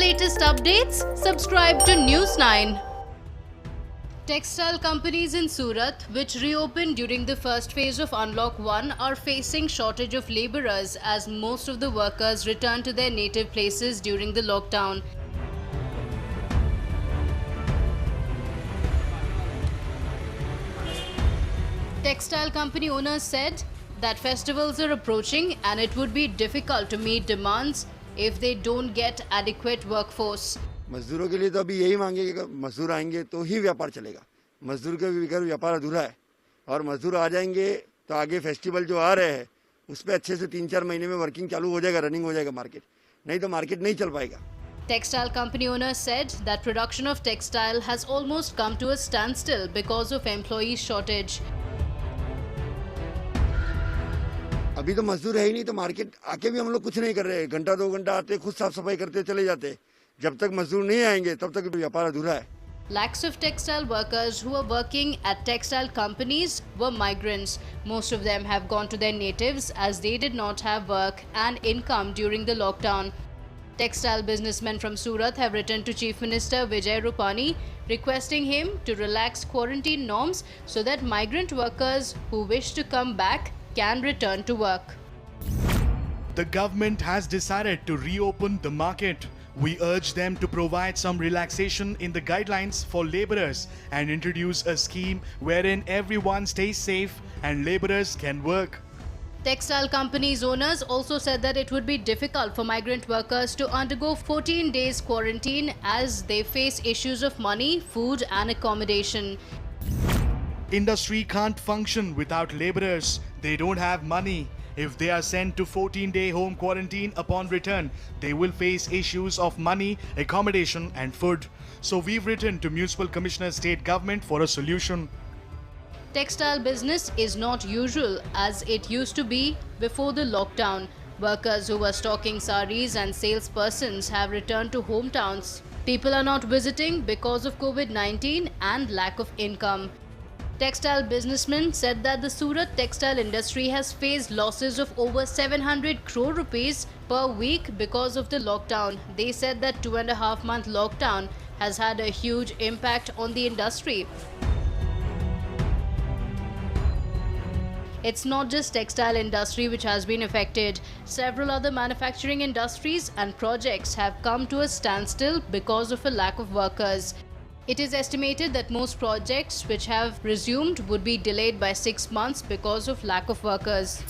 latest updates, subscribe to News 9. Textile companies in Surat, which reopened during the first phase of Unlock 1, are facing shortage of labourers as most of the workers return to their native places during the lockdown. Textile company owners said that festivals are approaching and it would be difficult to meet demands if they don't get adequate workforce. मजदूरों के लिए तो अभी यही मांगे कि मजदूर आएंगे तो ही व्यापार चलेगा। मजदूर के बगैर व्यापार अधूरा है और मजदूर आ जाएंगे तो आगे फेस्टिवल जो आ रहे हैं उस पर अच्छे से 3-4 महीने में वर्किंग चालू हो जाएगा, रनिंग हो जाएगा मार्केट, नहीं तो मार्केट नहीं चल पाएगा। Textile company owners said that production of textile has almost come to a standstill because of employee shortage. अभी तो मजदूर है ही नहीं तो मार्केट आके भी हम लोग कुछ नहीं कर रहे, घंटा 2 घंटा आते खुद साफ सफाई करते चले जाते। जब तक मजदूर नहीं आएंगे तब तक व्यापार अधूरा है। Lakhs of textile workers who are working at textile companies were migrants. Most of them have gone to their natives as they did not have work and income during the lockdown. Textile businessmen from Surat have written to Chief Minister Vijay Rupani requesting him to relax quarantine norms so that migrant workers who wish to come back can return to work. The government has decided to reopen the market. We urge them to provide some relaxation in the guidelines for laborers and introduce a scheme wherein everyone stays safe and laborers can work. Textile companies owners also said that it would be difficult for migrant workers to undergo 14 days quarantine as they face issues of money, food and accommodation. Industry can't function without laborers. They don't have money. If they are sent to 14-day home quarantine upon return, they will face issues of money, accommodation and food. So we've written to Municipal Commissioner State Government for a solution. Textile business is not usual as it used to be before the lockdown. Workers who were stocking saris and salespersons have returned to hometowns. People are not visiting because of COVID-19 and lack of income. Textile businessmen said that the Surat textile industry has faced losses of over 700 crore rupees per week because of the lockdown. They said that 2.5-month lockdown has had a huge impact on the industry. It's not just textile industry which has been affected. Several other manufacturing industries and projects have come to a standstill because of a lack of workers. It is estimated that most projects which have resumed would be delayed by 6 months because of lack of workers.